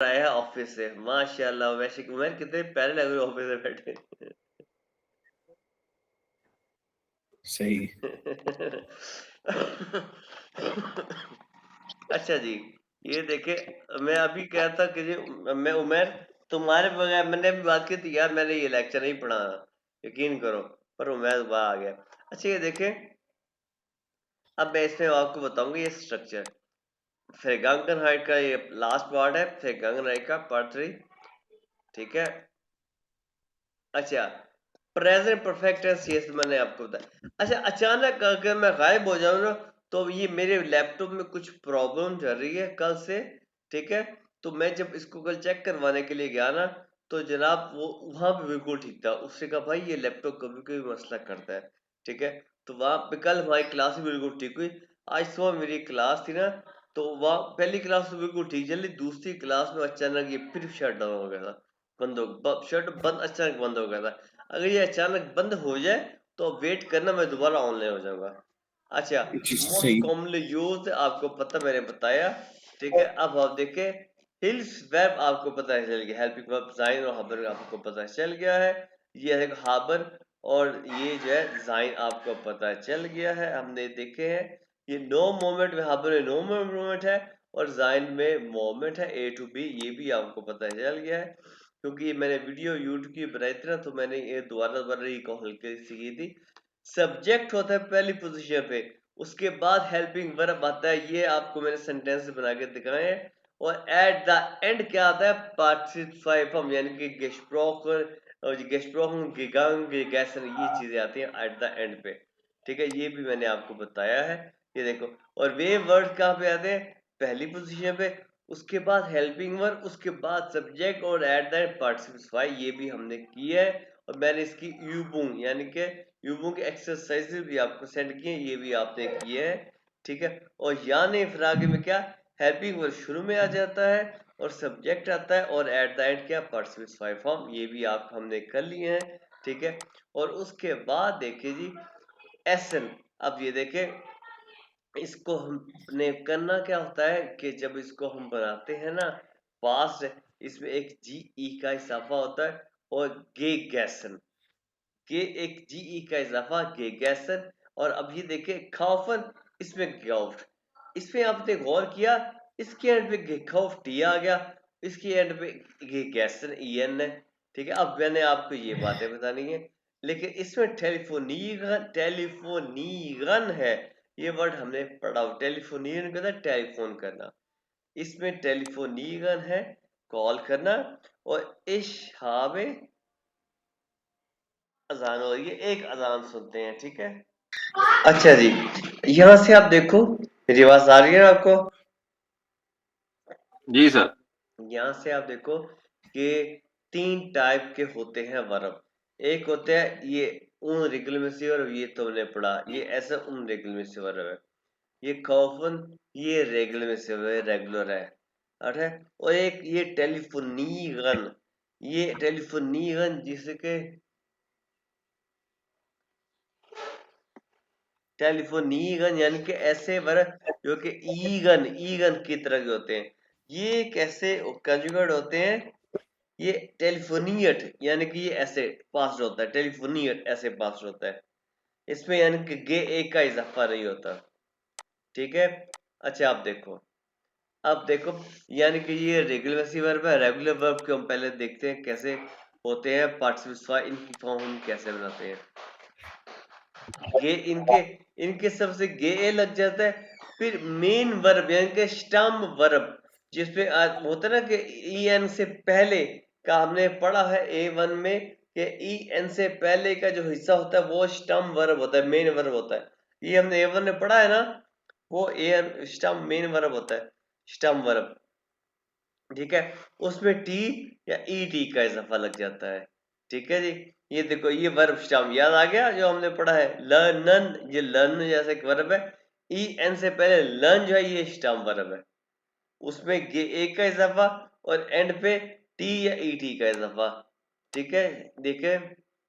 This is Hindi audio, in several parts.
आया है ऑफिस से। माशाल्लाह, वैसे उमर कितने प्यारे लग रहे हो ऑफिस में बैठे। सही। अच्छा जी, ये देखे, मैं अभी कह था कि मैं उमर तुम्हारे बगैर मैंने अभी बात की थी यार, मैंने ये लेक्चर नहीं पढ़ा, यकीन करो, पर उमर दोबारा आ गया। अच्छा ये देखे, अब मैं इसमें आपको बताऊंगा ये स्ट्रक्चर। फ्रेगांगनहाइट का ये लास्ट पार्ट है, फ्रेगांगनहाइट का पार्ट 3, ठीक है। अच्छा, प्रेजेंट परफेक्ट टेंस ये मैंने आपको बताया। अच्छा, अचानक अगर मैं गायब हो जाऊं ना, तो ये मेरे लैपटॉप में कुछ प्रॉब्लम चल रही है कल से, ठीक है। तो मैं जब इसको कल चेक करवाने के लिए गया ना, तो जनाब वो वहां पे बिल्कुल ठीक था। उससे कहा भाई ये लैपटॉप कभी कभी मसला करता है, ठीक है। तो वहां पे कल हमारी क्लास भी बिल्कुल ठीक हुई। आज सुबह मेरी क्लास थी ना, तो वहाँ पहली क्लास तो बिल्कुल ठीक चली, दूसरी क्लास में अचानक ये फिर शट डाउन हो गया था, शट बंद, अचानक बंद हो गया था। अगर ये अचानक बंद हो जाए तो वेट करना, मैं दोबारा ऑनलाइन हो जाऊंगा। अच्छा, मोस्ट सही। कॉमनली यूज आपको पता, मैंने बताया, ठीक है। अब आप देखें, हिल्स वेब आपको पता चल गया, हेल्पिंग वेब जाइन और हाबर आपको पता चल गया है। ये है हाबर, और ये जो है जाइन आपको पता चल गया है, हमने देखे हैं। ये नो मोमेंट में हाबर में नो मोमेंट है, और जाइन में मोमेंट है ए टू बी, ये भी आपको पता चल गया है। क्योंकि ये मैंने वीडियो यूट्यूब की बनाई थी ना, तो मैंने ये दोबारा दोबारा रिकॉल हल्के सी की थी। सब्जेक्ट होता है पहली पोजीशन पे, उसके बाद हेल्पिंग वर्ब आता है, ये आपको मैंने सेंटेंस बना के दिखाए हैं। और एट द एंड क्या आता है, पार्टिसिपाइव फॉर्म, यानी कि गेस्प्रोकन गिगांग गैसन, ये चीजें आती हैं एट द एंड पे, ठीक है। ये भी मैंने आपको बताया है, ये देखो। और वे वर्ड कहाँ पे आते हैं, पहली पोजीशन पे, उसके बाद हेल्पिंग वर्ब, उसके बाद सब्जेक्ट, और एट द एंड पार्टिसिपाई, ये भी हमने की है। और मैंने इसकी यूबुंग यानी कि यूबुंग के एक्सरसाइजेस भी आपको सेंड किए, ये भी आपने किए हैं, ठीक है। और यानी फिर आगे में क्या, हेल्पिंग वर्ब शुरू में आ जाता है, और सब्जेक्ट आता है, और एट द एंड क्या, पार्टिसिपाई फॉर्म, ये भी आप हमने कर लिए हैं, ठीक है। और उसके बाद देखिए जी, एसन। अब ये देखें, इसको हमने करना क्या होता है कि जब इसको हम बनाते हैं ना पास्ट, इसमें एक जी ई का इजाफा होता है, और गे गैसन, के एक जी ई का इजाफा गे गैसन। और अब ये देखे खाफन, इसमें गौफ्ट, इसमें आपने गौर किया, इसके एंड पे गेखौफ टी आ गया, इसके एंड पे गे गैसन ई एन है, ठीक है। अब मैंने आपको ये बातें बतानी है, लेकिन इसमें टेलीफोनीगन है, ये वर्ड हमने पढ़ा, टेलीफोनीगन का था टेलीफोन करना, इसमें टेलीफोनीगन है कॉल करना। और इशाबे अजान हो रही है, एक अजान सुनते हैं, ठीक है। अच्छा जी, यहाँ से आप देखो, मेरी आवाज आ रही है आपको? जी सर। यहाँ से आप देखो कि 3 टाइप के होते हैं वर्ब। एक होते हैं ये उन रेगुलर में से वर्ब, ये तुमने पढ़ा, ये ऐसा उन रेगुलर में से वर्ब है। ये खौफन, ये रेगुलर में से रेगुलर है, ठीक है। और एक ये टेलीफोनीगन, ये टेलीफोनीगन जिसके टेलीफोनीगन यानी कि ऐसे वर्ब जो कि ईगन ईगन की तरह के होते हैं, ये कैसे कंजुगेट होते हैं। ये टेलीफोनियट यानी कि ये ऐसे पास्ड होता है, टेलीफोनियट ऐसे पास्ड होता है, इसमें यानी कि गे एक का इजाफा नहीं होता, ठीक है। अच्छा आप देखो, अब देखो, यानी कि ये रेगुलर वर्ब है, रेगुलर वर्ब को हम पहले देखते हैं कैसे होते हैं पार्टिसिपल, इनकी फॉर्म हम कैसे बनाते हैं। गे इनके इनके सबसे गे ए लग जाता है, फिर मेन वर्ब यानी कि स्टम वर्ब, जिसपे होता है ना कि ई एन से पहले का हमने पढ़ा है A1 में, कि ई एन से पहले का जो हिस्सा होता है वो स्टम वर्ब होता है, मेन वर्ब होता है। ये हमने A1 में पढ़ा है ना, वो ए एन स्टम मेन वर्ब होता है, स्टम वर्ब, ठीक है। उसमें टी या ई टी का इजाफा लग जाता है, ठीक है जी। ये देखो, ये वर्ब स्टम याद आ गया जो हमने पढ़ा है, लर्नन, ये लर्न जैसे एक वर्ब है, ई एन से पहले लर्न जो है ये स्टम वर्ब है, उसमें एक का इजाफा, और एंड पे टी या ई टी का इजाफा, ठीक है। देखे,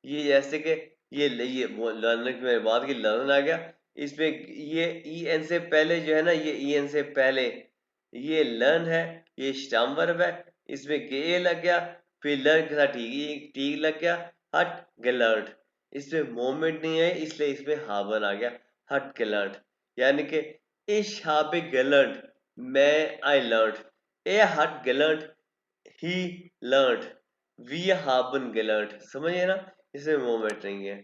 ये जैसे कि ये वो लर्न की मैंने बात की, लर्न आ गया, इसमें ये ई एन से पहले जो है ना, ये ई एन से पहले ये लर्न है, ये स्टम वर्ब है, इसमें गे लग गया, फिर लर्न के साथ टी लग गया, हट गेलर्ट। इसमें मोमेंट नहीं है इसलिए इसमें हावन आ गया, हट गेलर्ट। यानी कि ich habe gelernt, मैं I learn, er hat gelernt, he learned, wir haben gelernt। समझिए ना, इसमें मोमेंट नहीं है,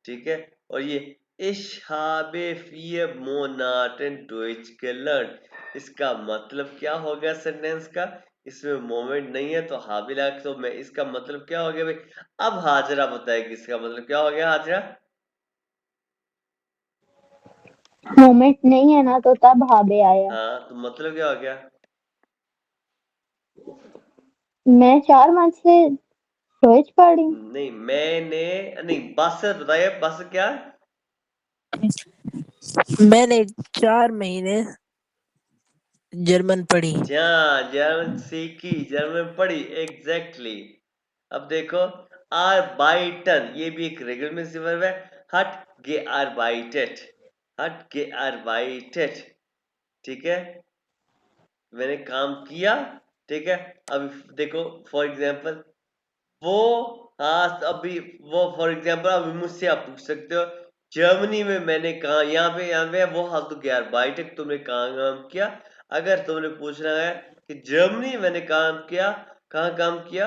ठीक है। और ये ich habe 4 Monaten Deutsch gelernt, इसका मतलब क्या हो गया सेंटेंस का, इसमें मोमेंट नहीं है तो हाबिल है, तो मैं इसका मतलब क्या हो गया भाई। अब हाजरा बताएगी इसका मतलब क्या हो गया हाजरा। मोमेंट नहीं है ना तो तब हाबे आया। हाँ तो मतलब क्या हो गया। मैं 4 मंथ से डॉइच पढ़ रही हूँ। नहीं मैंने नहीं, बस बताइए बस क्या। मैंने 4 महीने जर्मन पढ़ी। जर्मन सीखी, जर्मन पढ़ी, एग्जैक्टली। अब देखो आर्बाइटन, ये भी एक रेगुलर में वर्ब है, हट गे आर्बाइटेट, हट गे आर्बाइटेट, ठीक है, मैंने काम किया, ठीक है। अब देखो फॉर एग्जांपल वो, हाँ अभी वो फॉर एग्जांपल अभी मुझसे आप पूछ सकते हो जर्मनी में मैंने कहा, यहाँ पे वो हाथ तो यार बाइटेक तुमने कहाँ काम किया। अगर तुमने पूछना है कि जर्मनी में मैंने काम किया, कहाँ काम किया,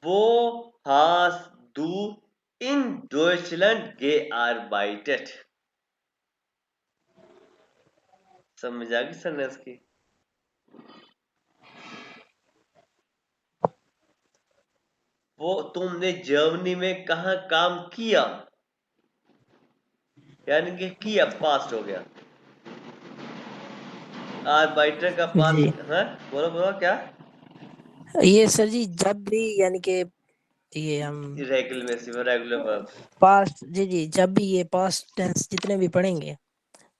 वो हाथ दू इन डॉइचलैंड गे आर्बाइटेट। समझ आ गई सेंटेंस की। वो तुमने जर्मनी में कहाँ काम किया, यानी कि किया पास्ट हो गया, आर्बाइटर का जी पास्ट, हाँ बोलो बोलो क्या। ये सर जी जब भी यानी कि ये हम रेगुलर में सिर्फ रेगुलर वर्ब्स। पास्ट, जी जी, जब भी ये पास्ट टेंस जितने भी पढ़ेंगे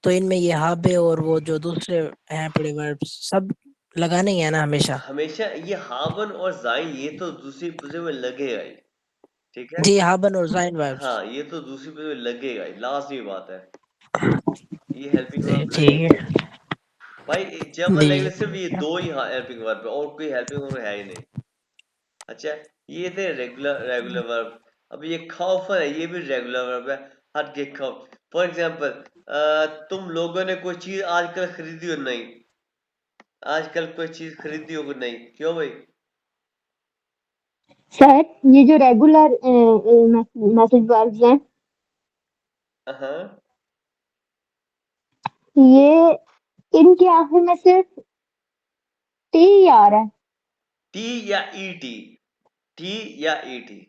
तो इनमें ये हाबे और वो जो दूसरे हैं पड़े वर्ब्स सब लगाने ही है ना हमेशा। हमेशा ये हावन और जाइन ये तो दूसरी पोजीशन में लगेगा ही, ठीक है। जी, हाबन और जाइन वर्ब्स। हाँ ये तो दूसरी पोजीशन में लगेगा ही, लाजमी बात है, ये हेल्पिंग जी वर्ब ठीक लगेंगे। है। भाई जर्मन जी लैंग्वेज सिर्फ ये दो ही हेल्पिंग वर्ब है, और कोई हेल्पिंग वर्ब है ही नहीं। अच्छा, ये थे रेगुलर रेगुलर वर्ब। अब ये खौफन है, ये भी रेगुलर वर्ब है, हट के खौफ। फॉर एग्जांपल तुम लोगों ने कोई चीज आजकल खरीदी हो नहीं, आजकल कोई चीज खरीदी हो नहीं, क्यों भाई। सर ये जो रेगुलर मैसेज वर्ब्स हैं हाँ ये इनके आखिर में सिर्फ टी आ रहा है। टी या ईटी, टी या ईटी,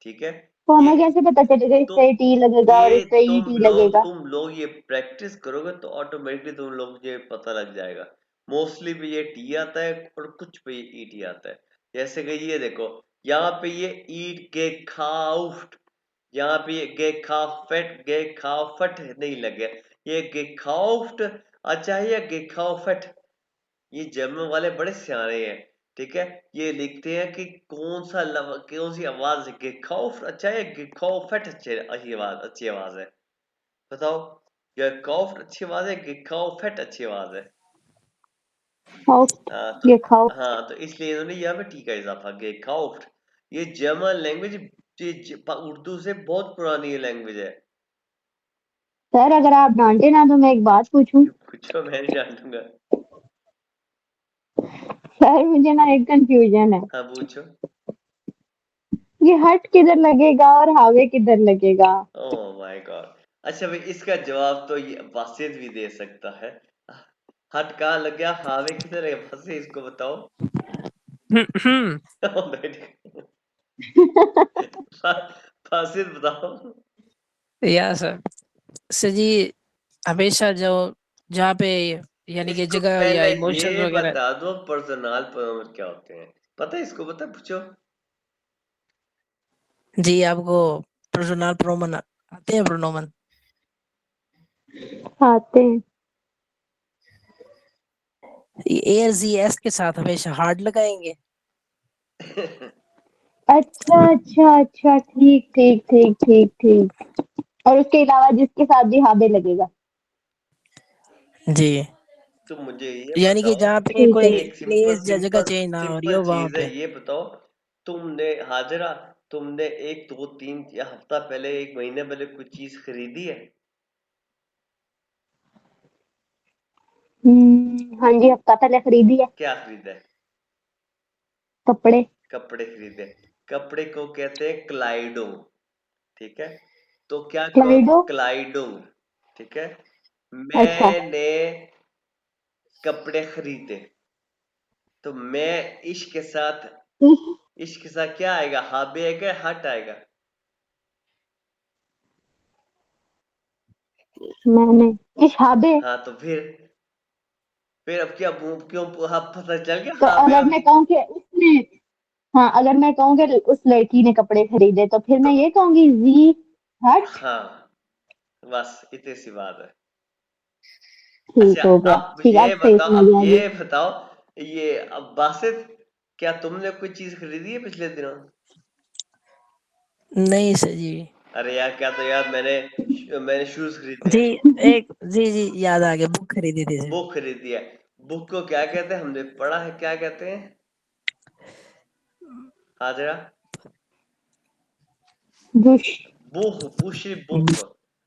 ठीक है। तो ये हमें कैसे पता चलेगा तो इससे टी लगेगा और ये इससे ई टी लगेगा। तुम लोग ये प्रैक्टिस करोगे तो ऑटोमेटिकली तुम लोग ये पता लग जाएगा। मोस्टली पे ये टी आता है और कुछ पे ये ईटी आता है। जैसे कि ये देखो, यहाँ पे ये ईट के खाउफ्ट, यहाँ पे ये गे खाफट नहीं लगे, ये गे खाउफ्ट। अच्छा है ये गे खाउफट, ये जर्मन वाले बड़े सियाने हैं, ठीक है। ये लिखते हैं कि कौन सी आवाज है, गेखौफ अच्छा है, गेखौफट अच्छी आवाज है, बताओ। गेखौफ अच्छी आवाज है, गेखौफट अच्छी आवाज है। खाओ, हाँ ये खाओ। तो इसलिए इन्होंने यहाँ पे टी का इजाफा, गेखौफ। ये जर्मन लैंग्वेज उर्दू से बहुत पुरानी लैंग्वेज है। सर अगर आप डांटे ना तो मैं एक बात पूछूं। पूछो, मैं नहीं जानूंगा। सर मुझे ना एक कंफ्यूजन है, हाँ पूछो। ये हट किधर लगेगा और हावे किधर लगेगा। Oh my God. अच्छा भाई इसका जवाब तो ये बासित भी दे सकता है। हट कहाँ लग गया, हावे किधर है, फंसे इसको बताओ। हम्म। बासित बताओ। या सर, सर जी हमेशा जो जहाँ पे यानी कि इसको जगह या पहले इमोशंस ये वगैरह। बता दो पर्सनल प्रोनाउन क्या होते हैं, पता है इसको, बता पूछो। जी आपको प्रोनाउन प्रोमन आते हैं प्रोनोमन। आते हैं। ए जी एस के साथ हमेशा हार्ड लगाएंगे। अच्छा अच्छा अच्छा, ठीक ठीक ठीक ठीक ठीक। और उसके अलावा जिसके साथ भी हावे लगेगा। जी तुम मुझे ये यानी कि बताओ, जहाँ पे ठीक कोई है। एक सिंपल प्लेस जगह सिंपल चेंज ना हो रही सिंपल हो वहां चीज है, पे। ये बताओ, तुमने हाजरा, तुमने एक दो तीन या हफ्ता पहले, एक महीने पहले कुछ चीज खरीदी है? हाँ जी, हफ्ता पहले खरीदी है। क्या खरीदा है? कपड़े। कपड़े खरीदे। कपड़े को कहते हैं क्लाइडो, ठीक है? तो क्या कहो, क्लाइडो। क्लाइडो, ठीक है? अच्छा। मैंने कपड़े खरीदे, तो मैं इश्क के साथ, इश इश्क के साथ क्या आएगा? हाबे आएगा या हट आएगा? मैंने इशहाबे। हाँ, तो फिर अब क्या क्यों, हाँ, पता चल गया तो हाबे अगर मैं कहूँ कि उसने, हाँ, अगर मैं कहूँ कि उस लड़की ने कपड़े खरीदे तो फिर तो मैं ये कहूंगी जी हट। हाँ, बस इतनी सी बात है। ठीक अच्छा, हो गया, अब ठीक, ये अब सही बताओ, समझ अब आ ये गया। बताओ, ये अब बासित, क्या तुमने कोई चीज खरीदी है पिछले दिनों? नहीं सर जी। अरे यार, क्या तो यार, मैंने शूज खरीदे जी हैं, जी याद आ गया, बुक खरीदी थी सर। बुक खरीदी है। बुक को क्या कहते हैं? हमने पढ़ा है, क्या कहते हैं हाजरा? बुश। बुक, बुशी बुक। बुश,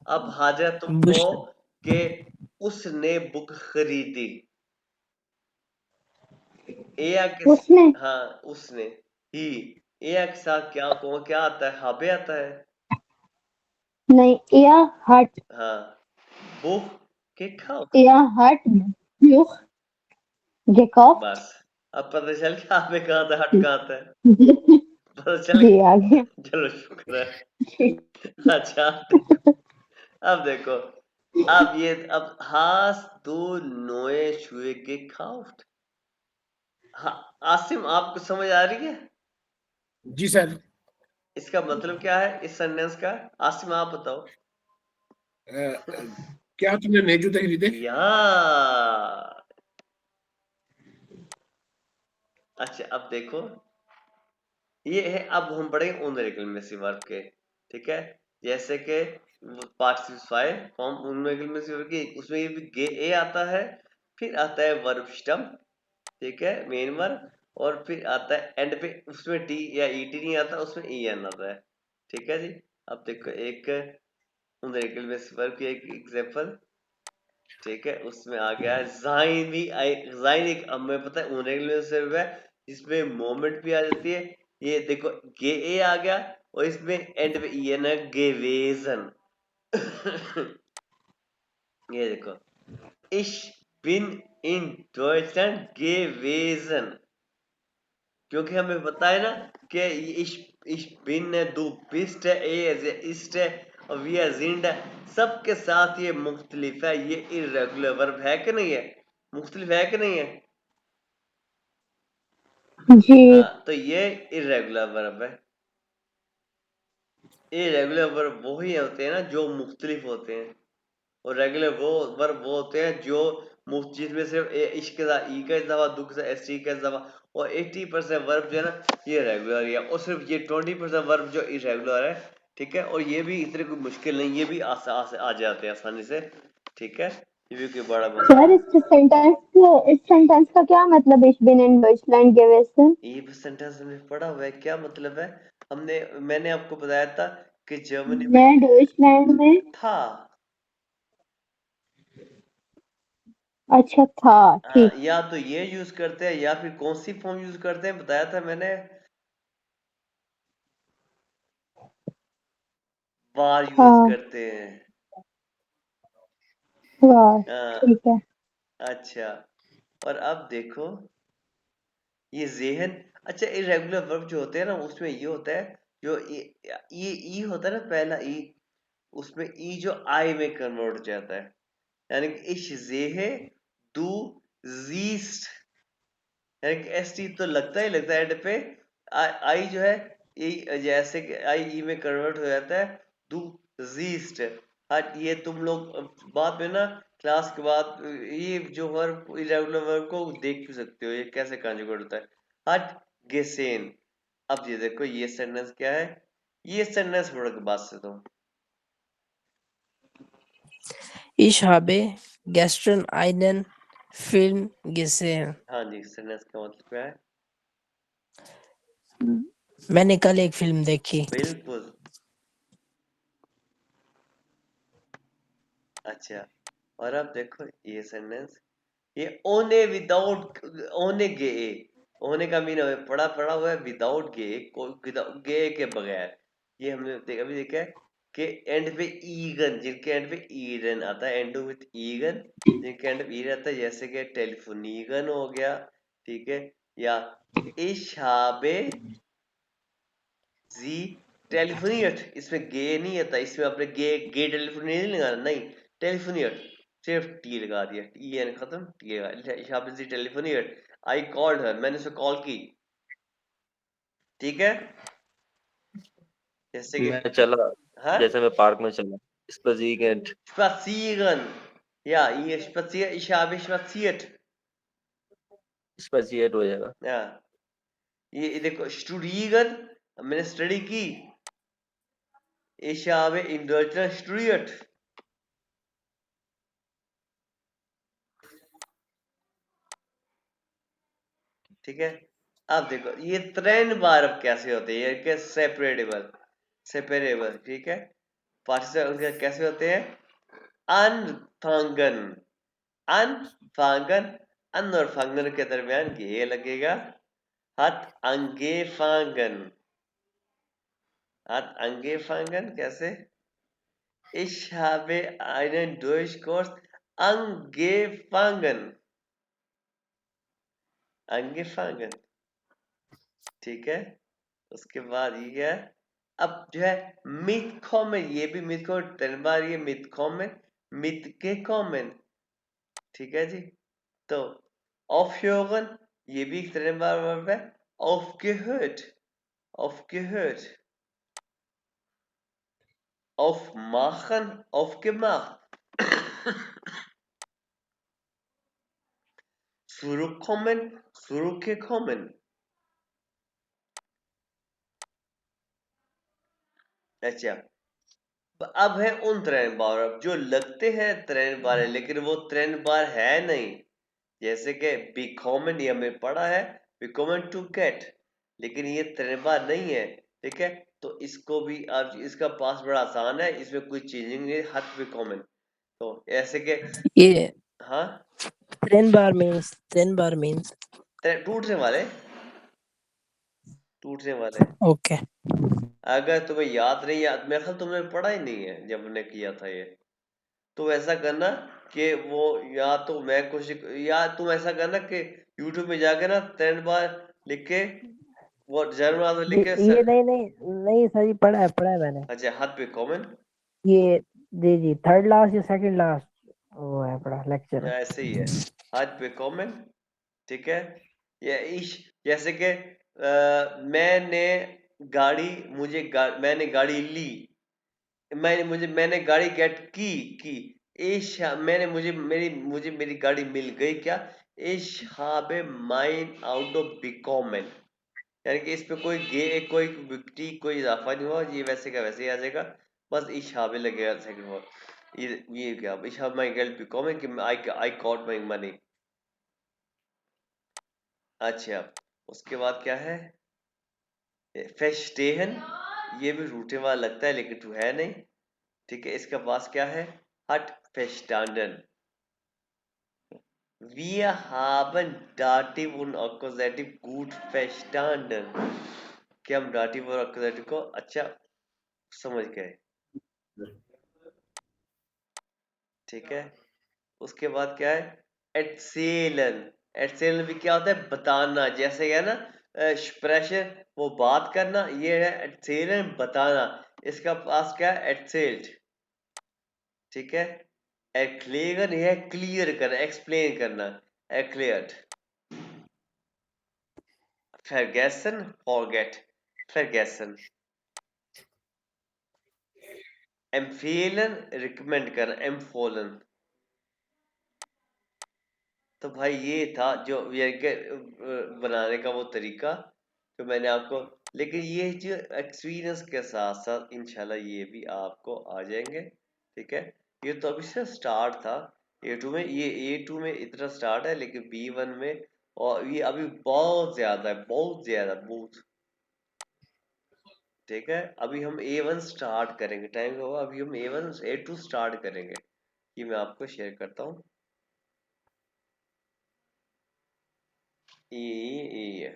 अब हाजरा तुम बुश। कहो कि उसने बुक खरीदी, एया के, उसने। हाँ, उसने ही, एया के साथ क्या को क्या आता है? हाबे आता है। नहीं, या हट। हाँ, बुक के खाओ। या हट। बुश। gekauft। बस, अब पता चल गया हाबे कहाँ था, हट कहाँ था, पता चल जी आ गया। गया। चलो, शुक्र है। अच्छा, अब देखो, अब hast du neue Schuhe gekauft? हाँ, आसिम, आपको समझ आ रही है जी सर। इसका मतलब क्या है, इस सेंटेंस का? आसिम, आप बताओ। अ, अ, क्या तुमने नए जूते खरीदे? या, अच्छा, अब देखो, ये है, अब हम पढ़ेंगे उनरेगुलर वर्ब के, ठीक है? जैसे कि पार्टिसिपल फॉर्म उनरेगुलर वर्ब की, उसमें ये भी गे ए आता है, फिर आता है वर्ब स्टम्प, ठीक है, मेन वर्ब, और फिर आता है एंड पे, उसमें टी या ईटी नहीं आता, उसमें ई एन आता है, ठीक है जी? अब देखो, एक उनरेगुलर वर्ब की एक एग्जांपल, ठीक है, उसमें आ गया जाइन भी जाइन, एक, हमें पता है उनरेगुलर वर्ब है, जिसमें मोमेंट भी आ जाती है। ये देखो, गे ए आ गया, और इसमें एंड पे ई एन है, गेवेजन। ये देखो, ich bin in Deutschland gewesen, क्योंकि हमें पता है ना कि ich bin है, du bist है, er ist है, और wir sind है, सबके साथ ये मुख्तलिफ है, ये इर्रेगुलर वर्ब है कि नहीं है? मुख्तलिफ है कि नहीं है? जी। हाँ, तो ये इर्रेगुलर वर्ब है। इर्रेगुलर वर्ब वो ही होते हैं ना जो मुख्तलिफ होते हैं, और रेगुलर वो वर्ब वो होते हैं जो जिसमें सिर्फ इश्क का ई का इजाफा, दुख का एस टी का इजाफा, और 80% वर्ब जो है ना, ये रेगुलर है, और सिर्फ ये 20% वर्ब जो इरेगुलर है, ठीक है? और ये भी इतने कोई मुश्किल नहीं, ये भी आ जाते हैं आसानी से, ठीक है? ये भी कोई बड़ा मसला सर, नहीं। इस सेंटेंस का क्या मतलब है? Ich bin in Deutschland gewesen। ये सेंटेंस हमने पढ़ा हुआ है, क्या मतलब है? मैंने आपको बताया था कि जर्मनी में मैं डॉइचलैंड में। था। अच्छा था, ठीक। या तो ये यूज करते हैं, या फिर कौन सी फॉर्म यूज करते हैं, बताया था मैंने, वार यूज हाँ। करते हैं। वाह। हाँ, ठीक है। अच्छा, और अब देखो, ये जेहन, अच्छा, इरेगुलर वर्ब जो होते हैं ना, उसमें ये होता है, जो ये ई होता है ना, पहला ई, उसमें ई जो आई में कन्वर्ट हो जाता है, यानी कि इश जेहे दू जीस्ट, यानी कि एस टी तो लगता ही लगता है एंड पे, आई जो है, ई, जैसे कि आई ई में कन्वर्ट हो जाता है, दू जीस्ट। हाँ, ये तुम लोग बाद में ना, क्लास के बाद, ये जो वर्ब, इरेगुलर वर्ब को देख भी सकते हो, ये कैसे कॉन्जुगेट होता है, हट गेसेन। अब ये देखो, ये सेंटेंस क्या है, ये सेंटेंस पढ़ के बात से तुम, Ich habe gestern einen film gesehen. हाँ जी, सेंटेंस का मतलब क्या है? मैंने कल एक फिल्म देखी. बिल्कुल। अच्छा, और अब देखो ये सेंटेंस, ये ओने विदाउट, ओने गे, ओने का मीन हमें पढ़ा पढ़ा हुआ है, विदाउट गे, विदाउट गे के बगैर। ये हमने अभी देखा है कि एंड पे ईगन, जिनके एंड पे ईरन आता है, एंड विथ ईगन, जिनके एंड पे ई रहता है, जैसे कि टेलीफोनीगन हो गया, ठीक है, या इशाबे जी टेलीफोनियट, इसमें गे नहीं आता, इसमें अपने गे टेलीफोन नहीं लगाना, नहीं, टेलीफोनियट सिर्फ टी लगा दिया, टी एन खत्म, टी लगा, इशाबे जी टेलीफोनियट, आई कॉल्ड हर, मैंने उसे कॉल की, ठीक है, जैसे कि मैं चला, हाँ, जैसे मैं पार्क में चला, spazieren, spazieren, ja, ये spazieren, ich habe spaziert, spaziert हो जाएगा. ja, ये देखो studieren, मैंने स्टडी की, ich habe in Deutschland studiert, ठीक है। अब देखो ये त्रेन बार अब कैसे होते हैं, ये सेपरेटेबल, सेपरेबल, ठीक है, पार्टिसिपल उनके कैसे होते हैं, अनफांगन, अनफांगन, अन और फांगन के दरमियान ये लगेगा, हत अंगे फांगन, हत अंगे फांगन कैसे, ich habe einen Durchkurs angefangen, angefangen, ठीक है। उसके बाद ये है, अब जो है मिथ कॉमन, ये भी मिथ को 10 बार, ये मिथ कॉमन, मिथ के कॉमन, ठीक है जी। तो aufhören, ये भी 10 बार वर्ब है, aufgehört, aufgehört, aufmachen, aufgemacht, zurückkommen, zurückgekommen, अच्छा। अब है उन 3 बार जो लगते हैं 3 बार है, लेकिन वो 3 बार है नहीं, जैसे कि bekommen, ये हमें पढ़ा है, bekommen to get, लेकिन ये 3 बार नहीं है, ठीक है। तो इसको भी आप, इसका पास बड़ा आसान है, इसमें कोई चेंजिंग नहीं है, hat bekommen, तो ऐसे के, ये हाँ, 10 बार means टूटने वाले, टूटने वाले, okay. अगर तुम्हें याद नहीं, याद मेरे ख्याल तुमने पढ़ा ही नहीं है जब हमने किया था ये, तो ऐसा करना कि वो, या तो मैं कोशिश, या तुम ऐसा करना कि YouTube में जाके ना 3 बार लिख के, वो जर्मन में लिख के ये नहीं सर, ये पढ़ा है मैंने. अच्छा, हाथ पे कॉमन, ये जी थर्ड लास्ट या सेकंड लास्ट वो है, पढ़ा लेक्चर है. ऐसे ही है, हाथ पे कॉमन, ठीक है। ये इश, जैसे कि मैंने गाड़ी, मैंने गाड़ी ली, मैंने गाड़ी गेट की, इश, मैंने मुझे मेरी गाड़ी मिल गई क्या, इश habe mein Auto bekommen, यानी कि इस पे कोई कोई विक्टी, कोई इजाफा नहीं हुआ, ये वैसे का वैसे ही आ जाएगा, बस इश habe लगेगा सेकंड वर्ड, ये क्या, इश habe mein Geld bekommen, कि आई कॉट माई मनी, अच्छा। उसके बाद क्या है, फेस्टेहन, ये भी रूठे वाला लगता है लेकिन टू है नहीं, ठीक है। इसका पास क्या है, हट फेस्टांडन, wir haben Dativ und Akkusativ gut verstanden, कि हम दाटिव और अक्यूजेटिव को अच्छा समझ गए, ठीक है। उसके बाद क्या है, एटसेलन, एटसेलन भी क्या होता है, बताना, जैसे है ना स्प्रेशन, वो बात करना, ये है एटसेलन, बताना, इसका पास क्या है, एटसेल्ट, ठीक है। एक्लेगन, यह है क्लियर करना, एक्सप्लेन करना, एक्लेयर्ड, vergessen, forget, vergessen, empfehlen, recommend करना, empfohlen। तो भाई ये था जो बनाने का वो तरीका, तो मैंने आपको, लेकिन ये जो एक्सपीरियंस के साथ साथ इंशाल्लाह ये भी आपको आ जाएंगे, ठीक है। ये तो अभी से स्टार्ट था, A2 में ये A2 में इतना स्टार्ट है, लेकिन B1 में और ये अभी बहुत ज्यादा है, बहुत ज्यादा, बहुत। ठीक है, अभी हम A1 स्टार्ट करेंगे, टाइम होगा, अभी हम A2 स्टार्ट करेंगे। ये मैं आपको शेयर करता हूँ। ये है,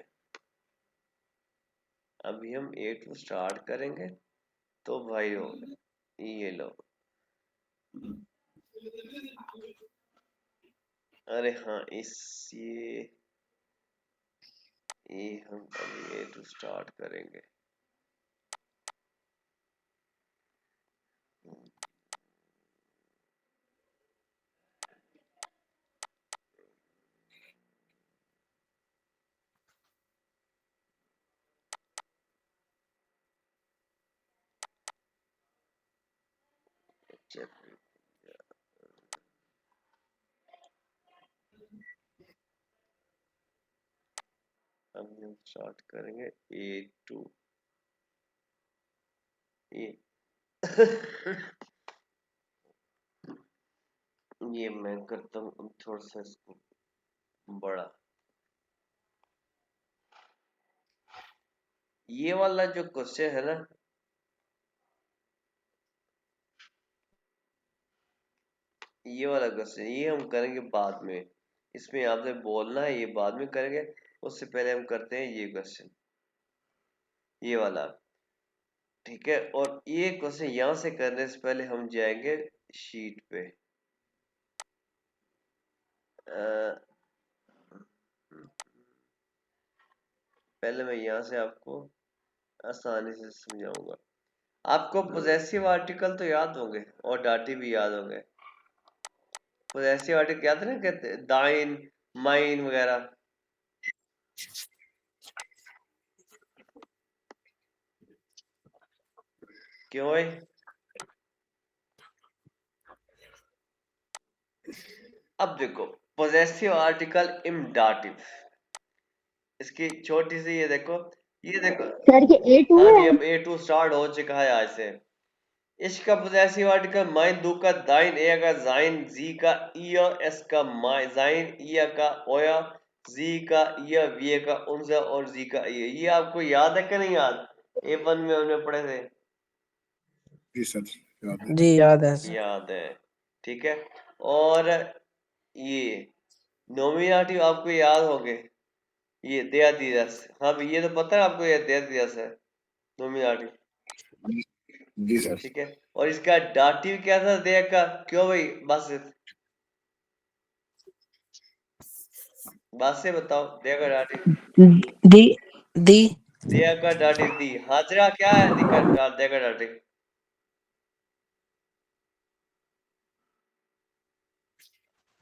अभी हम A2 स्टार्ट करेंगे। तो भाई हो, ये लो, अरे हाँ, ये हम अभी A2 स्टार्ट करेंगे। अभी हम स्टार्ट करेंगे A2। ये ये मैं करता हूँ थोड़ा सा इसको बड़ा। ये वाला जो क्वेश्चन है ना, ये वाला क्वेश्चन ये हम करेंगे बाद में। इसमें आपसे बोलना है, ये बाद में करेंगे। उससे पहले हम करते हैं ये क्वेश्चन, ये वाला। ठीक है, और ये क्वेश्चन यहाँ से करने से पहले हम जाएंगे शीट पे। पहले मैं यहाँ से आपको आसानी से समझाऊंगा। आपको पोजेसिव आर्टिकल तो याद होंगे और डाटी भी याद होंगे। पोजेसिव आर्टिकल याद है ना, कहते दाइन, माइन वगैरह। क्यों है? अब देखो, पोजेसिव आर्टिकल इम डाटिव, इसकी छोटी सी ये देखो। सर ये A2 हाँ जी, है। अब A2 स्टार्ट हो चुका है आज से। इसका पोजेसिव आर्टिकल माइन दू का दाइन, ए का जाइन, जी का इया, एस का माइन जाइन, इया का ओया, जी का इया, वी का उनसा और जी का इया। ये आपको याद है कि नहीं याद? A1 में हमने पढ़े थे। जी सर, याद है। जी याद है सर। याद है, ठीक है। और ये नोमिनेटिव आपको याद होंगे, ये दया दिवस। हाँ भाई, ये तो पता है आपको, ये दया दिवस है नोमिनेटिव। जी सर। ठीक है, और इसका डाटिव क्या था दया का? क्यों भाई, बस से बताओ, दया का डाटिव। दी दी दया का डाटिव दी। हाजरा क्या है दया का डाटिव?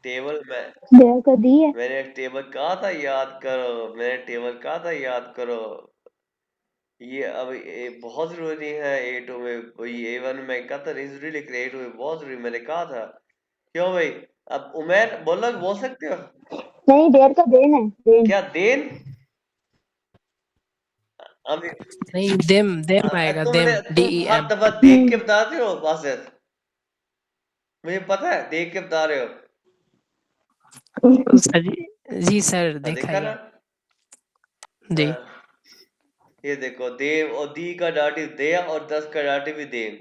टेबल में, दया का दी है। मैंने टेबल कहा था याद करो, मैंने टेबल कहा था याद करो। ये अब ये बहुत जरूरी है A2 में। ये A1 में कहा था नहीं जरूरी, लेकिन A2 में बहुत जरूरी, मैंने कहा था। क्यों भाई? अब उमेर बोल सकते हो? नहीं, देर का देन है, देन। क्या देन? अभी नहीं, देम आएगा, देम, तुम हर DEM। दफा देख के बताते हो बासित, मुझे पता है देख के बता रहे हो। सर जी सर, देखा देखा ही ना? है जी। ये देखो, देव और दी का डाटिव दया और 10 का डाटिव भी देव।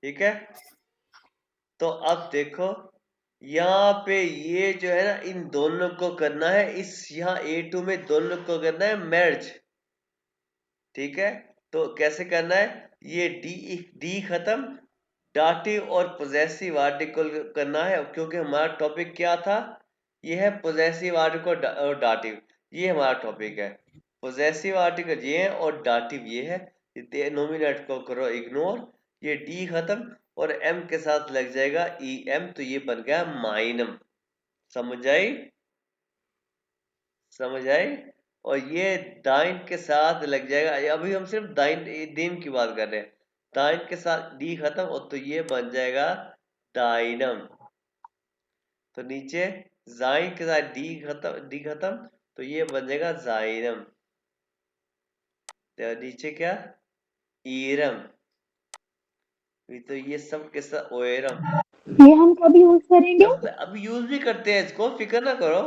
ठीक है, तो अब देखो यहाँ पे ये जो है ना, इन दोनों को करना है, इस यहाँ A2 में दोनों को करना है merge। ठीक है, तो कैसे करना है? ये डी खत्म, डाटिव और पोजेसिव आर्टिकल करना है, क्योंकि हमारा टॉपिक क्या था? ये है पोजेसिव आर्टिकल और डाटिव। ये हमारा टॉपिक है। पोजेसिव आर्टिकल ये है और डाटिव ये है। नोमिनेट को करो इग्नोर, ये डी खत्म और एम के साथ लग जाएगा EM, तो ये बन गया माइनम। समझ आई? समझ आई? और ये दाइन के साथ लग जाएगा, अभी हम सिर्फ दाइन दीन की बात कर रहे हैं। दाइन के साथ डी खत्म, और तो ये बन जाएगा दाइनम। तो नीचे जाइन के साथ डी खत्म, तो ये बन जाएगा जाइनम। तो नीचे क्या? ईरम। तो ये सब के साथ ओएरम। ये हम कब यूज करेंगे? अब यूज भी करते हैं इसको, फिक्र ना करो।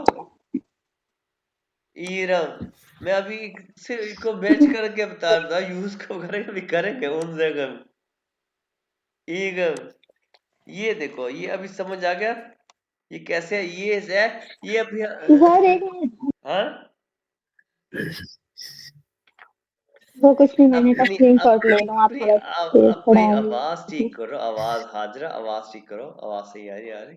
ईरम मैं अभी सिर्फ इसको मैच करके बता रहा था, यूज कब करेंगे, अभी करेंगे उन जगह। ईगम, ये देखो, ये अभी समझ आ गया ये कैसे है, ये है, ये अभी सर एक मिनट, हाँ वो कुछ नहीं, मैंने का अपनी स्क्रीनशॉट ले लूं, आप थोड़ा तेज अपनी पढ़ाएंगे। आवाज ठीक करो, आवाज हाजरा, आवाज ठीक करो, आवाज सही आ रही आ रही।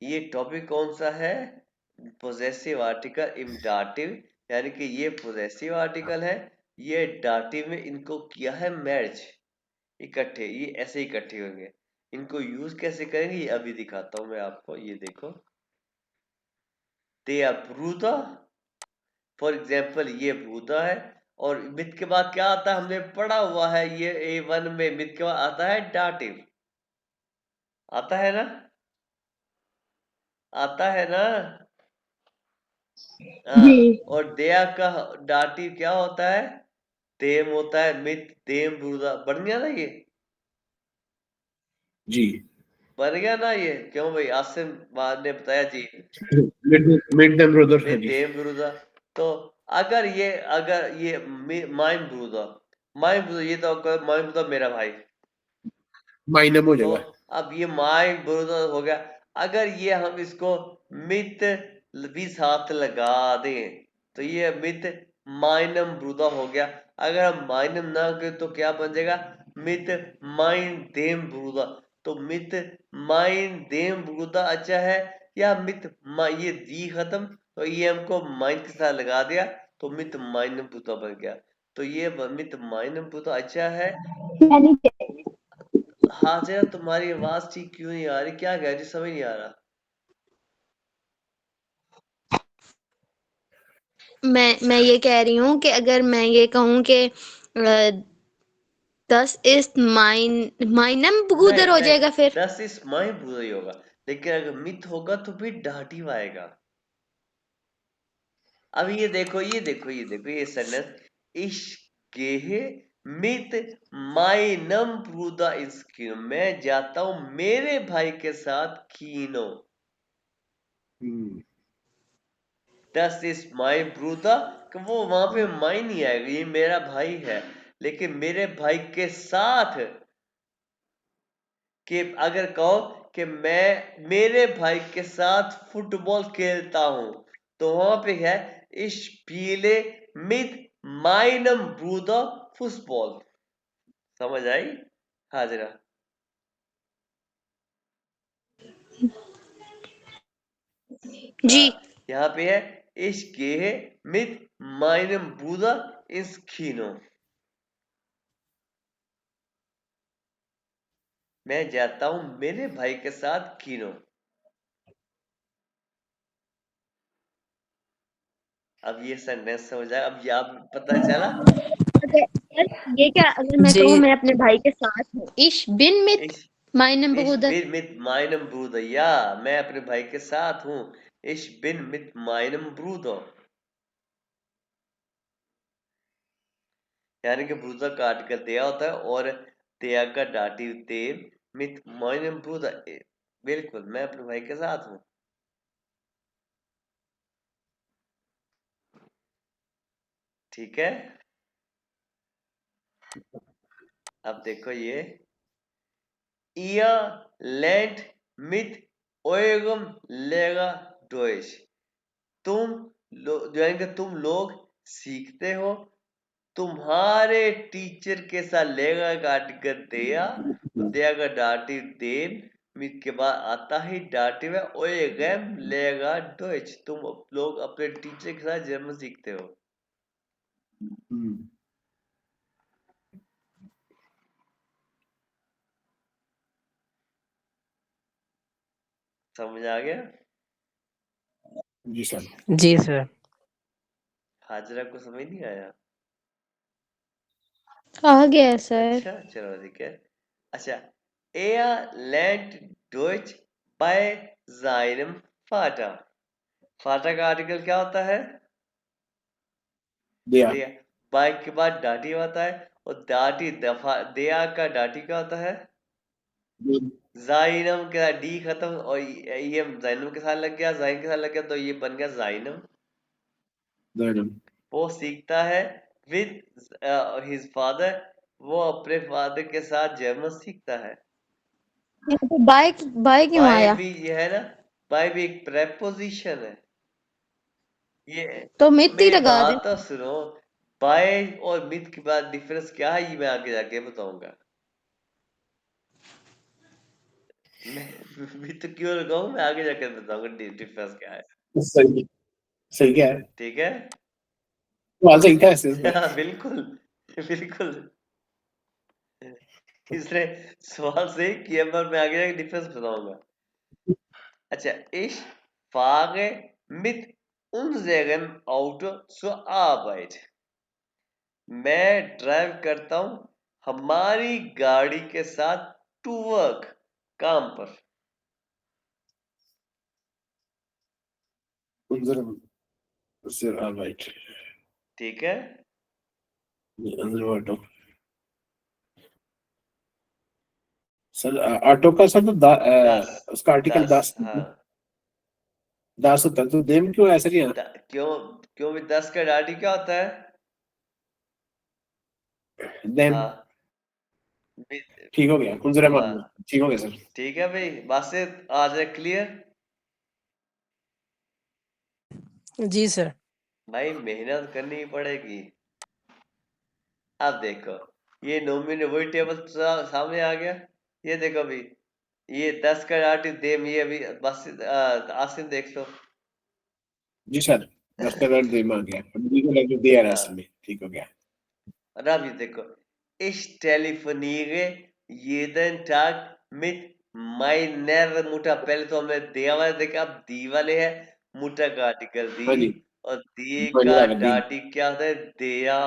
ये टॉपिक कौन सा है? पोजेसिव आर्टिकल इम्डाटिव, यानी कि ये पोजेसिव आर्टिकल है, ये डाटिव में इनको किया है मैच इकट्ठे, ये ऐसे इकट्ठे होंगे। इनको यूज कैसे करेंगे ये अभी दिखाता हूं मैं आपको, ये देखो। दे आर ब्रूदा, फॉर एग्जाम्पल ये ब्रूदा है, और मिथ के बाद क्या आता है हमने पढ़ा हुआ है, ये A1 में मिथ के बाद आता है डाटिव, आता है ना, आता है ना। हाँ, जी और दया का डाटिव क्या होता है? देम होता है, मिथ देम ब्रूदा, बन गया ना ये, जी। बन गया ना ये, क्यों भाई आसिम बाद ने बताया जी, मिड देम ब्रदर, हाँ मिथ जी। देम ब्रूदा। तो अगर ये माइम ब्रूदा, माइम ब्रूदा, ये तो माइम ब्रूदा मेरा भाई, माइनम हो तो जाएगा। अब ये माई ब्रूदा हो गया। अगर ये हम इसको मिथ भी साथ लगा दें तो ये मिथ माइनम ब्रूदा हो गया। अगर हम माइनम ना करें तो क्या बन जाएगा? मिथ माइन देम ब्रूदा। तो मिथ माइन देम ब्रूदा अच्छा है, या मिथ ये दी खत्म, तो ये हमको माइन के साथ लगा दिया, तो मिथ माइनम ब्रूदा बन गया। तो ये मिथ माइनम ब्रूदा अच्छा है। यानी कि हाजिरा तुम्हारी आवाज ठीक क्यों नहीं आ रही, क्या कह रही समझ नहीं आ रहा। मैं ये कह रही हूँ कि अगर मैं ये कहूँ कि 10 इज माइनम नहीं उधर हो नहीं, जाएगा फिर। 10 इस माई बुरा ही होगा, लेकिन अगर मिथ होगा तो फिर डाटिव आएगा। अब ये देखो, ये देखो, ये देखो, ये सेंटेंस, इश्के मिथ माइनम ब्रूदा इंस्किनो, मैं जाता हूं मेरे भाई के साथ कीनो। 10 इज माई ब्रूदा, वो वहां पे माई नहीं आएगा, ये मेरा भाई है, लेकिन मेरे भाई के साथ, कि अगर कहो कि मैं मेरे भाई के साथ फुटबॉल खेलता हूं, तो वहां पे है इस पीले मिथ माइनम ब्रूदा फुटबॉल। समझ आई हाजरा? जी यहाँ पे है इस गेहे मिथ माइनम ब्रूदा इस खीनो, मैं जाता हूं मेरे भाई के साथ कीनो। अब ये सेंटेंस समझ आया, अब यहाँ पता चला। अगर ये क्या, अगर मैं जी कहूँ मैं अपने भाई के साथ हूँ, इश बिन मित इस माइनम Ich उधर। bin mit meinem Bruder, या मैं अपने भाई के साथ हूं। Ich bin mit meinem Bruder, यानी कि ब्रूदर का आर्टिकल दिया होता है, और दिया का डाटिव देव, mit meinem Bruder, बिल्कुल मैं अपने भाई के साथ हूं। ठीक है, अब देखो ये, ihr lernt mit eurem Lehrer Deutsch, यानी कि तुम लोग सीखते हो तुम्हारे टीचर के साथ, लेगा का आर्टिकल दिया, तो दिया का डाटिव देम, मिथ के बाद आता ही डाटिव है ओएगम लेगा डॉइच, तुम लोग अपने टीचर के साथ जर्मन सीखते हो। समझ आ गया? जी सर। जी सर। हाजरा को समझ नहीं आया? आ गया सर। अच्छा चलो ठीक है। अच्छा, er lernt Deutsch bei seinem Vater, फाटा का आर्टिकल क्या होता है? दिया। दिया। बाय के बाद डाटी होता है, और डाटी दफा दिया का डाटी क्या होता है? जाइनम के साथ डी खत्म और ये जाइनम के साथ लग गया, जाइन के साथ लग गया, तो ये बन गया जाइनम। जाइनम। वो सीखता है विद हिज फादर, वो अपने फादर के साथ जर्मन सीखता है। यहाँ पे बाय बाय क्यों बाय आया? भी ये है ना, बाय भी एक प्रेपोजिशन है। ये तो मित ही मेरी लगा दे। बात तो सुनो, बाय और मिथ के बाद डिफरेंस क्या है ये मैं आगे जाके बताऊंगा। मैं मिथ क्यों लगाऊं, मैं आगे जाके बताऊंगा डिफरेंस क्या है। सही सही क्या है? ठीक है। सवाल सही था ऐसे इसमें। हाँ बिल्कुल, बिल्कुल इसने सवाल सही किया, पर मैं आगे जाके डिफरेंस बताऊंगा। अच्छा, ich fahre mit unserem Auto zur Arbeit। मैं ड्राइव करता हूं हमारी गाड़ी के साथ टू वर्क, काम पर। unserem sehr Arbeit। ठीक है। unserem Auto। सर ऑटो का सर तो 10, उसका आर्टिकल 10 10 हाँ। 10 होता है, तो देम क्यों ऐसा नहीं है? क्यों, क्यों भी 10 का डाटी क्या होता है? देम। हाँ ठीक हो गया, unserem हाँ ठीक हो गया सर। ठीक है भाई, बात से आ जाए क्लियर। जी सर। भाई मेहनत करनी पड़ेगी। अब देखो, ये नोमिने वही टेबल सामने आ गया। ये देखो भाई, ये 10 का डाटी देम, ये अभी बस आसिम देख लो। जी सर, 10 का रेट देम आ गया, अब डी को लेके दिया हाँ, ऐसे में, ठीक हो गया। और अब ये देखो, ich telefoniere jeden Tag mit meiner Mutter। पहले तो हमने दिया वाले देखा, अब दी वाले है। मुटा का आर्टिकल दी, हाँ जी, और दिए बड़ी का लागत दी डाटी क्या होता है? दिया।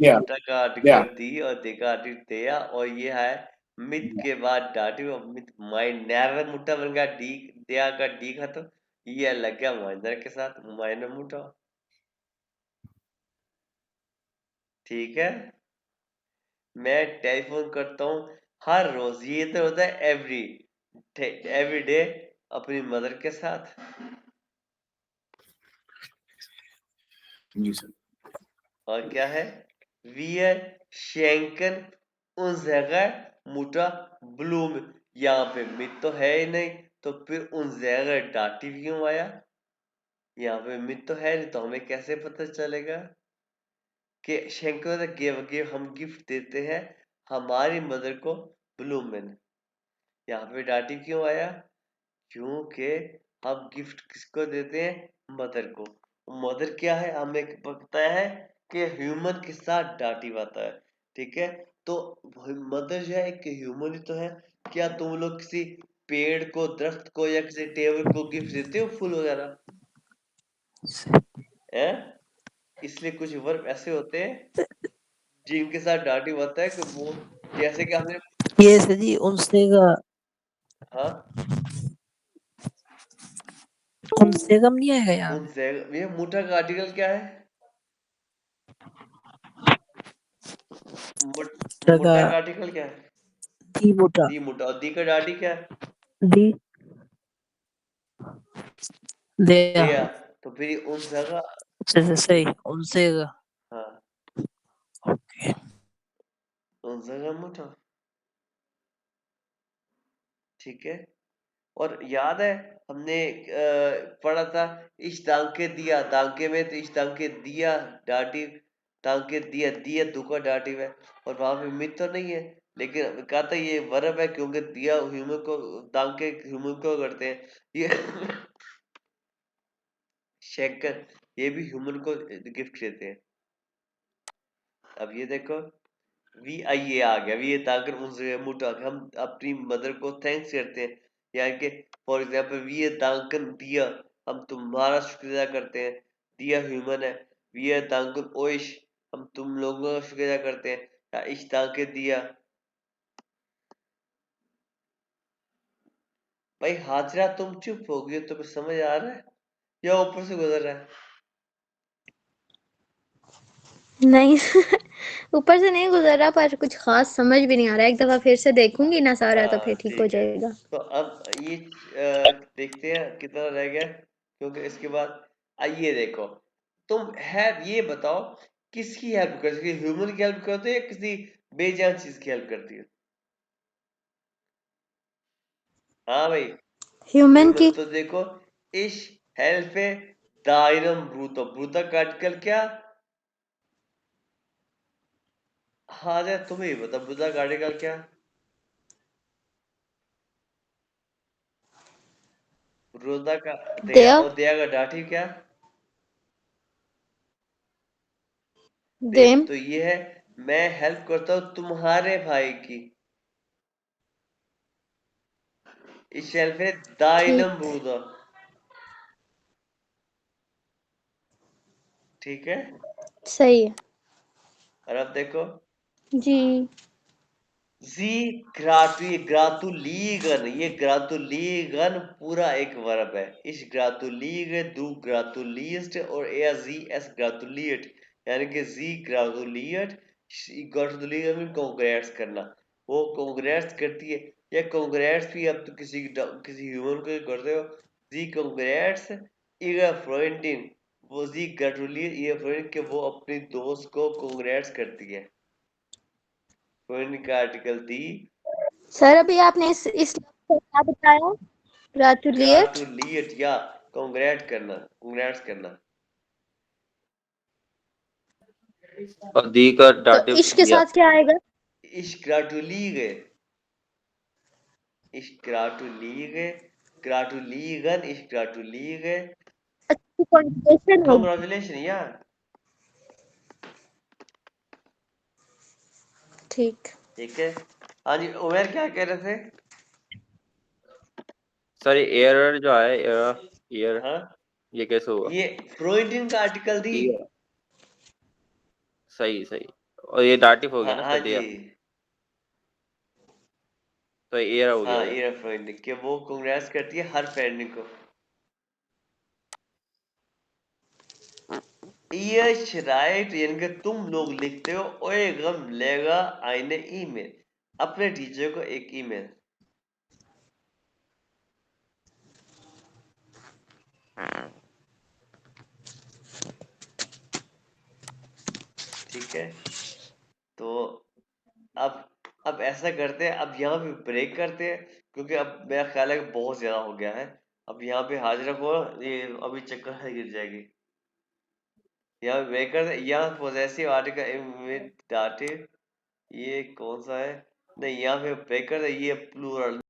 दिया मुटा का दिया आर्टिकल दी और दे का आर्टिकल दिया, और ये है मित के बाद डाटी, और मित माइनर मुटा बन गया डी, दिया का डी खत्म, ये लग गया माइनर के साथ माइनर मुटा। ठीक है। मैं टेलीफोन करता हूँ हर रोज, ये तो होता है एवरी डे, अपनी मदर के साथ। जी सर। और क्या है? wir schenken unsere Mutter Blumen। यहाँ पे मित तो है ही नहीं, तो फिर unsere डाटी क्यों आया? यहाँ पे मित तो है नहीं, तो हमें कैसे पता चलेगा कि schenken गिव गिव, हम गिफ्ट देते हैं हमारी मदर को ब्लूमेन। यहाँ पे डाटी क्यों आया? क्योंकि हम गिफ्ट किसको देते हैं? मदर को। मदर क्या है, हमें पता है कि ह्यूमन के साथ डाटी आता है। ठीक है, तो मदर जो है एक ह्यूमन ही तो है। क्या तुम लोग किसी पेड़ को, दरख्त को, या किसी टेबल को गिफ्ट देते हो, फूल वगैरह? हैं? इसलिए कुछ वर्ब ऐसे होते हैं जिनके साथ डाटी होता है, कि वो, जैसे कि हमने, ये सर जी उनसे का हाँ, उनसे कम नहीं आएगा यहाँ पे। उनसे, ये मुठा का आर्टिकल क्या है? जगह मुठा का आर्टिकल क्या है? दी मोटा दी मुठा। और दी का डाटी क्या है? दी दिया। दिया। तो फिर ये उन जगह, अच्छा अच्छा, सही उनसे का। हाँ, ओके। उन जगह मुठा। ठीक है। और याद है, हमने पढ़ा था, इस दांके दिया, दांके में तो इस दांके दिया डाटी, दांके दिया, दिया दुका डाटी है, और वहां पे मित तो नहीं है, लेकिन कहा था ये वर्ब है, क्योंकि दिया ह्यूमन को, दांके ह्यूमन को करते हैं ये शेकर, ये भी ह्यूमन को गिफ्ट देते हैं। अब ये देखो, वी आई ये आ गया, वी ये ताकर उनसे मुटा, हम अपनी मदर को थैंक्स करते हैं। यानी कि फॉर एग्जांपल, वी ये दांकन दिया, हम तुम्हारा शुक्रिया करते हैं। दिया ह्यूमन है। वी ये दांकन ओइश, हम तुम लोगों का शुक्रिया करते हैं। या इश दांके दिया। भाई हाजरा, तुम चुप हो गए, तुम्हें समझ आ रहा है या ऊपर से गुजर रहा है? नहीं ऊपर से नहीं गुजरा पर कुछ खास समझ भी नहीं आ रहा, एक दफा फिर से देखूंगी ना सारा तो फिर ठीक हो ठीक है। जाएगा। तो अब ये देखते हैं कितना रह गया, क्योंकि इसके बाद आइए देखो, तुम है ये बताओ किसकी हेल्प कर सकती है, ह्यूमन की हेल्प करते हो या किसी बेजान चीज की हेल्प करती है? हाँ भाई, ह्यूमन ह्यूमन। की। तो देखो, इश हेल्प है दायरम ब्रूतो, ब्रूता का आर्टिकल क्या? हाँ जा तुम्हें ही बता, ब्रूता का आर्टिकल क्या? ब्रूता का दया, देयर और दया का डाटिव क्या? देम। देम। तो ये है मैं हेल्प करता हूँ तुम्हारे भाई की, इस हेल्प है ठीक। दाइनम ब्रूतो। ठीक है। सही है और अब देखो, जी। जी ग्रातुलीगन, ये ग्रातुलीगन पूरा एक वर्ब है। इस ग्रातुलीग, दू ग्रातुलीस्ट और ए जी एस ग्रातुलियट, यानी कि जी ग्रातुलियट ग्रातुलीगन में कांग्रेट्स करना, वो कांग्रेट्स करती है। या कांग्रेट्स भी अब तो किसी ह्यूमन को करते हो, जी कांग्रेट्स इगा फ्लोरेंटिन, वो जी ग्रातुलियट ये फ्लोरेंटिन के वो अपनी दोस्त को कांग्रेट्स करती है। फ्लोरेंटिन का आर्टिकल दी सर अभी आपने इस लफ्ज़ को क्या बताया? ग्रेचुलेट। ग्राटुलिएट या कांग्रेट्स करना। और दी का तो डाटिव इश्क के दिया। साथ क्या आएगा? इश्क्राटुलीगे, इश्क्राटुलीगे, ग्राटुलीगन, इश्क्राटुलीगे। अच्छी कॉन्जुगेशन होगी। कांग्रेचुलेशन यार। ठीक। ठीक है। हाँ जी, उमेर क्या कह रहे थे? सर एयर जो है एयर हाँ, ये कैसे हुआ? ये फ्लोरेंटिन का आर्टिकल दी। एयर सही सही। और ये डाटिव हो गया हाँ ना हाँ सर जी, दिया, तो एयर हो गया हाँ ये। ये फ्लोरेंटिन के वो कांग्रेट्स करती है हर फ्रेंड को। यश राइट, यानी कि तुम लोग लिखते हो ओए गम लेगा आईने ईमेल, अपने टीचर को एक ईमेल। ठीक है। तो अब ऐसा करते हैं, अब यहाँ पे ब्रेक करते हैं, क्योंकि अब मेरा ख्याल है कि बहुत ज्यादा हो गया है। अब यहाँ पे हाजिर रखो, ये अभी चक्कर में गिर जाएगी। यहाँ पे ब्रेक करते हैं, यहाँ पोजेसिव आर्टिकल डाटिव, ये कौन सा है? नहीं, यहाँ पे ब्रेक करते हैं, ये प्लूरल